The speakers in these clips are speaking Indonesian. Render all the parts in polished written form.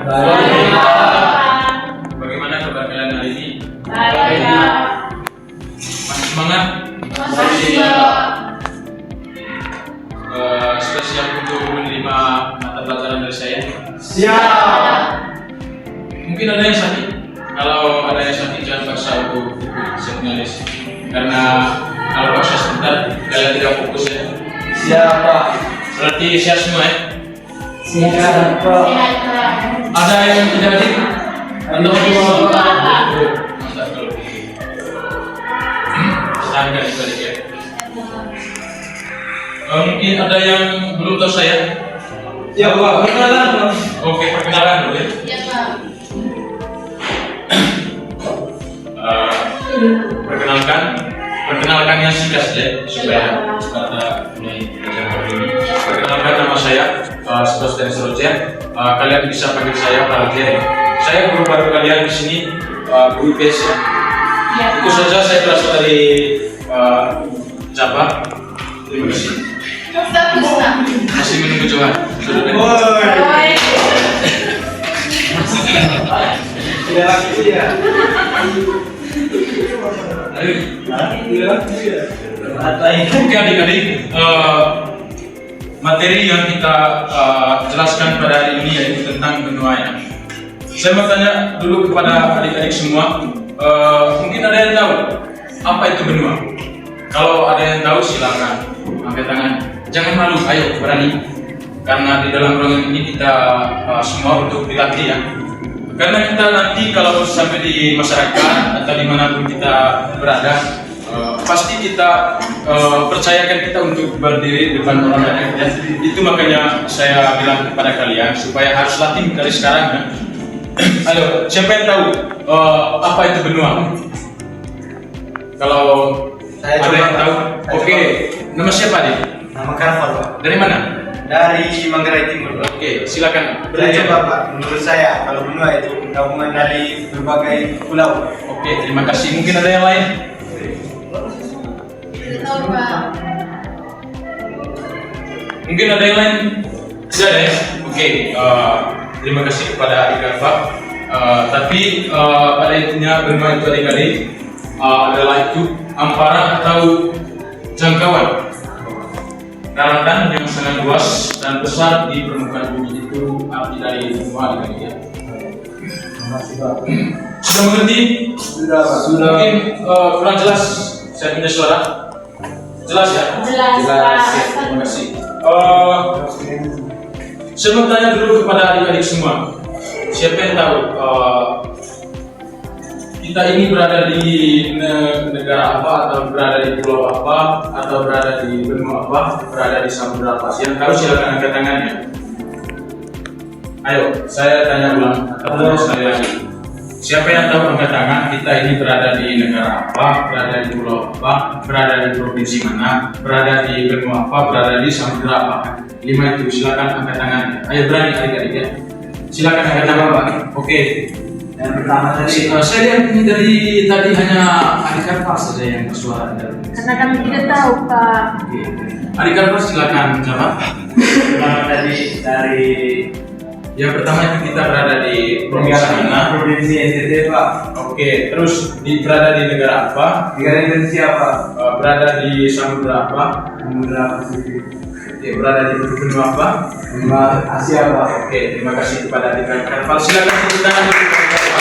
Baik. Bagaimana kabar kalian hari ini? Baik. Masih semangat? Masih. Sudah siap untuk menerima mata pelajaran dari saya? Siap. Mungkin ada yang sakit. Kalau ada yang sakit jangan paksa untuk jurnalis. Karena kalau paksa sebentar kalian tidak fokus ya. Siap, Pak. Berarti siap semua ya? Siap, Pak. Ada yang tidak hadir? Anda Siap, Pak. Mantap kalau begitu. Standar balik ya. Mungkin ada yang belum tahu saya? Ya, Pak. Perkenalan. Oke, perkenalan dulu ya. Iya, Pak. Perkenalkan yang singkat saja supaya kita mulai belajar hari ini. Perkenalkan nama saya Sebastian Seroja. Kalian bisa panggil saya Pak Alfian. Saya guru baru kalian di sini, guru IPS ya. Itu saja, saya berasal dari Jawa. Terima kasih. Masih menunggu jawaban. Tidak lagi ya. Oke adik-adik, materi yang kita jelaskan pada hari ini yaitu tentang benua ya. Saya mau tanya dulu kepada adik-adik semua, mungkin ada yang tahu apa itu benua? Kalau ada yang tahu silakan angkat tangan. Jangan malu, ayo berani. Karena di dalam ruangan ini kita semua untuk dilatih ya. Karena kita nanti kalau sampai di masyarakat atau dimanapun kita berada, pasti kita percayakan kita untuk berdiri di depan orang banyak ya. Itu makanya saya bilang kepada kalian supaya harus latih dari sekarang ya. Ayo, siapa yang tahu apa itu benua? Kalau Saya ada coba, yang tahu, Pak. oke. Nama siapa nih? Nama Karfan, Pak. Dari mana? Dari Manggarai Timur, Pak. Oke, silakan. Saya coba, Pak. Menurut saya, kalau benua itu gabungan dari berbagai pulau. Oke, terima kasih. Mungkin ada yang lain? Tidak tahu, Pak. Mungkin ada yang lain? Tidak ada ya? Oke, terima kasih kepada adik Karfa. Tapi pada intinya benua itu adik-adik adalah itu ampara atau jangkauan daratan yang sangat luas dan besar di permukaan bumi. Itu arti dari benua adik-adik ya. Sudah mengerti? Sudah, Pak. Mungkin kurang jelas saya punya suara? Jelas ya? Jelas, Pak. Ya, terima kasih. Saya mau tanya dulu kepada adik-adik semua. Siapa yang tahu kita ini berada di negara apa, atau berada di pulau apa, atau berada di benua apa, berada di samudera apa? Yang tahu silakan angkat tangannya. Ayo, saya tanya ulang atau sekali lagi. Siapa yang tahu angkat tangan? Kita ini berada di negara apa, berada di pulau apa, berada di provinsi mana, berada di benua apa, berada di samudera apa? 5 itu, silakan angkat tangannya. Ayo berani adik-adik ya. Silakan angkat tangan Pak. Oke. Yang pertama tadi, Saya lihat ini dari tadi hanya adik Karfa saja yang bersuara. Karena kami tidak tahu, Pak. Oke. Adik Karfa silakan jawab. pertama tadi dari Yang pertama itu kita berada di provinsi mana? Provinsi NTT, Pak. Oke. Terus berada di negara apa? Negara Indonesia, Pak. Berada di samudera apa? Samudra Pasifik. Oke. Berada di benua apa? Benua Asia, Pak. Oke. Terima kasih kepada adik Karfa. Silakan tepuk tangan untuk adik Karfa.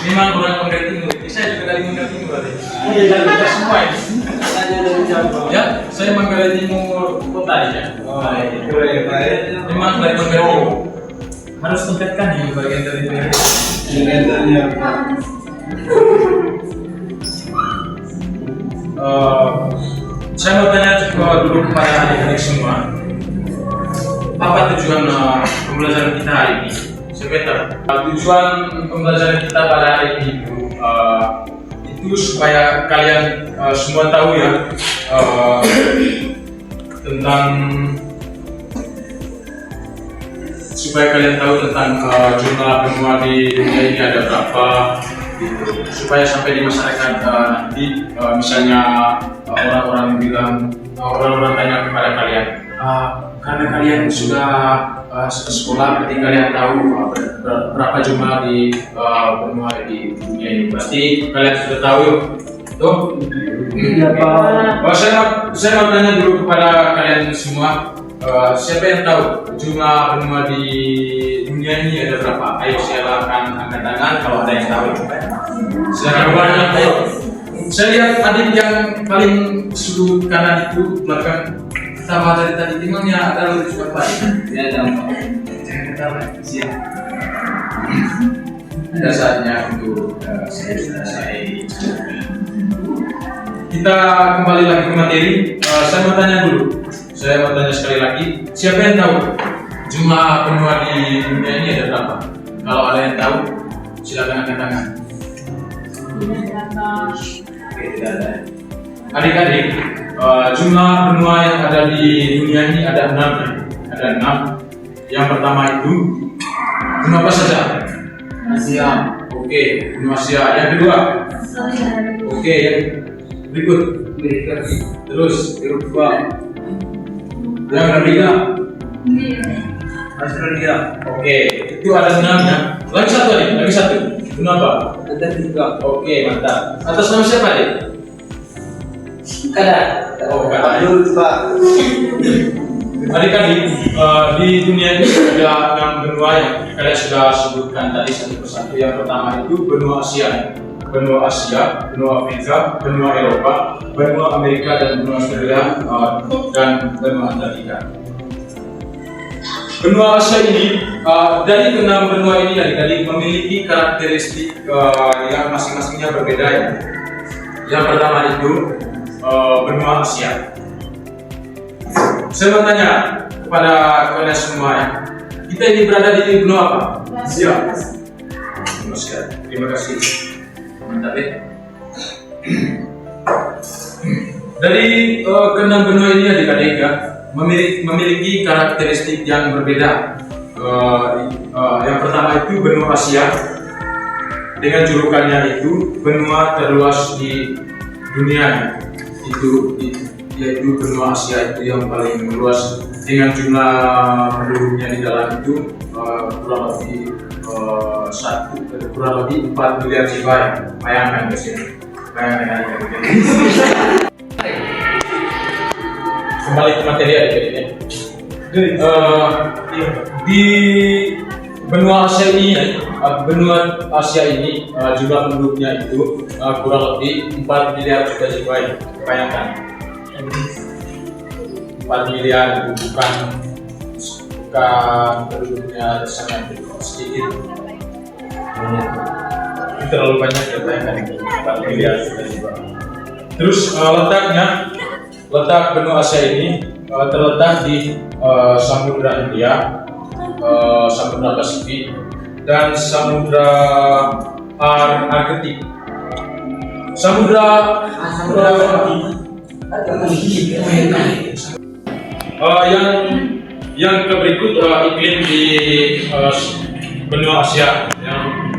Memang orang Manggarai Timur. Saya juga dari Manggarai Timur berarti. Iya, kita semua ya. Saya dari Jawa. Ya, saya Manggarai Timur kota ya. Oh, iya, baik. Memang dari Manggarai Timur. Harus tingkatkan ya bagian dari Manggarai. Indonesia, Pak. Saya mau tanya dulu kepada adik-adik semua. Apa tujuan pembelajaran kita hari ini? Sebentar. Tujuan pembelajaran kita pada hari ini itu supaya kalian semua tahu ya tentang jumlah benua di dunia ini ada berapa gitu. Supaya sampai di masyarakat nanti misalnya orang-orang tanya kepada kalian karena kalian sudah sekolah ketika kalian tahu berapa jumlah di benua di dunia ini. Pasti kalian sudah tahu yuk. Tuh. Iya Pak. Oh, saya mau tanya dulu kepada kalian semua. Siapa yang tahu jumlah benua di dunia ini ada berapa? Ayo silakan angkat tangan kalau ada yang tahu. Silakan banyak. Ayo. Saya lihat adik yang paling sudut kanan itu belakang pertama dari tadi timangnya ada lebih cepat Pak. Ya, jangan ketawa. Siap. Ada saatnya untuk saya selesai. Kita kembali lagi ke materi. Saya mau tanya dulu. Saya mau tanya sekali lagi. Siapa yang tahu jumlah benua di dunia ini ada berapa? Kalau ada yang tahu, silakan angkat tangan. Oke, tidak ada. Adik-adik, jumlah benua yang ada di dunia ini ada 6 ya. Ada 6. Yang pertama itu benua apa saja? Asia. Oke, benua Asia. Yang kedua? Oke, yang berikut. Terus Eropa. Yang ketiga? Australia. Oke, itu ada 6 ya. Lagi satu nih, lagi satu. Benua apa? Ada 3. Oke, mantap. Atas nama siapa nih? Kada. Oh, Kak. Pak. Adik-adik, di dunia ini ada 6 benua yang kalian sudah sebutkan tadi satu persatu. Yang pertama itu benua Asia, benua Asia, benua Afrika, benua Eropa, benua Amerika dan benua Australia, dan benua Antartika. Benua Asia ini, dari ke-6 benua ini adik-adik memiliki karakteristik yang masing-masingnya berbeda ya. Yang pertama itu benua Asia. Saya mau tanya kepada kalian semua ya, kita ini berada di benua apa? Asia. Terima kasih. Mantap ya. Dari ke-6 benua ini adik-adik ya, memiliki karakteristik yang berbeda. Yang pertama itu benua Asia dengan julukannya itu benua terluas di dunia. Yaitu benua Asia itu yang paling luas dengan jumlah penduduknya di dalam itu kurang lebih 4 miliar jiwa ya. Bayangkan guys ya. Bayangkan kembali ke materi adik-adiknya. Di benua Asia ini, jumlah penduduknya itu kurang lebih 4 miliar juta jiwa ya. Bayangkan 4 miliar bukan penduduknya sangat sedikit. Itu terlalu banyak ya, bayangkan 4 miliar juta jiwa. Terus letak benua Asia ini terletak di Samudra Hindia, Samudra Pasifik, dan Samudra Arktik. Yang berikut iklim di benua Asia yang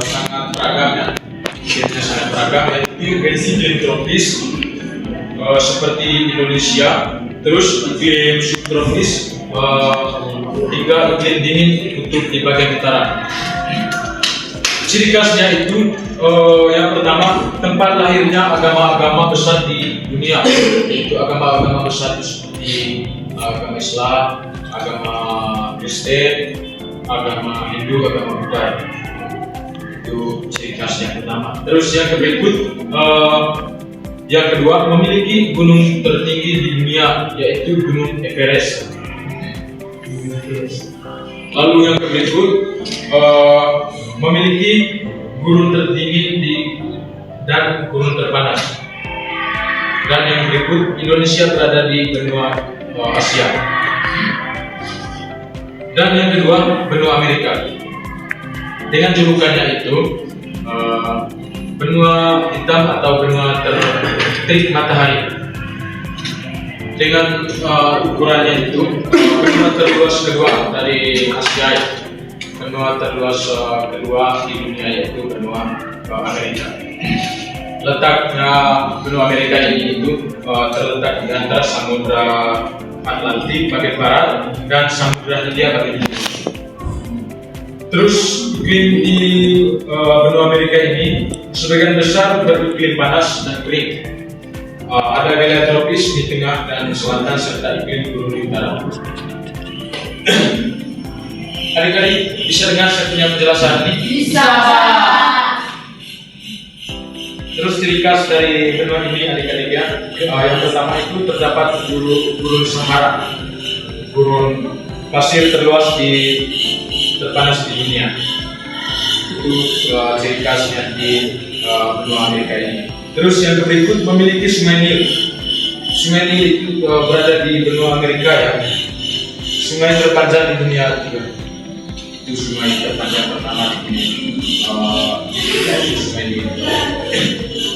sangat beragam ya. Iklimnya sangat beragam, yaitu iklim tropis seperti Indonesia, terus iklim subtropis hingga iklim dingin kutub di bagian utara. Ciri khasnya itu yang pertama, tempat lahirnya agama-agama besar di dunia. Itu agama-agama besar seperti agama Islam, agama Kristen, agama Hindu, agama Buddha. Itu ciri khas yang pertama. Terus yang berikut, yang kedua, memiliki gunung tertinggi di dunia, yaitu Gunung Everest. Lalu yang berikut, memiliki gunung tertinggi dan gunung terpanas. Dan yang berikut, Indonesia berada di benua Asia. Dan yang kedua, benua Amerika. Dengan julukannya itu benua hitam atau benua terik matahari. Dengan ukurannya itu benua terluas kedua dari Asia. Benua terluas kedua di dunia yaitu benua Amerika. Letaknya benua Amerika ini itu terletak di antara Samudra Atlantik bagian barat dan Samudra Hindia bagian Terus iklim di benua Amerika ini sebagian besar beriklim panas dan kering. Ada wilayah tropis di tengah dan selatan serta iklim gurun di utara. Adik-adik bisa dengar saya punya penjelasan ini? Bisa. Terus ciri khas dari benua ini adik-adik ya, yang pertama itu terdapat gurun Sahara, gurun pasir terluas terpanas di dunia. Itu ciri khasnya di benua Amerika ini. Terus yang berikut memiliki sungai Nil. Sungai Nil itu berada di benua Amerika ya. Sungai terpanjang di dunia juga. Itu sungai terpanjang pertama di dunia. Itu sungai Nil.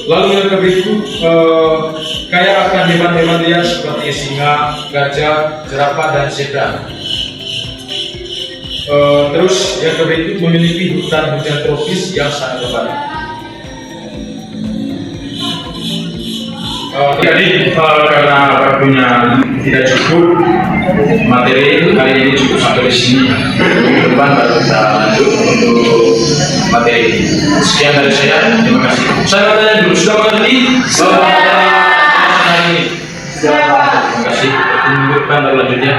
Lalu yang berikut kaya akan hewan-hewan liar seperti singa, gajah, jerapah dan zebra. Terus yang berikut memiliki hutan hujan tropis yang sangat lebat. Jadi karena waktunya tidak cukup, materi hari ini cukup sampai di sini. Minggu depan baru kita lanjut untuk materi. Sekian dari saya, terima kasih. Saya mau tanya dulu, sudah mengerti? Sudah. Terima kasih. Minggu depan baru lanjut ya.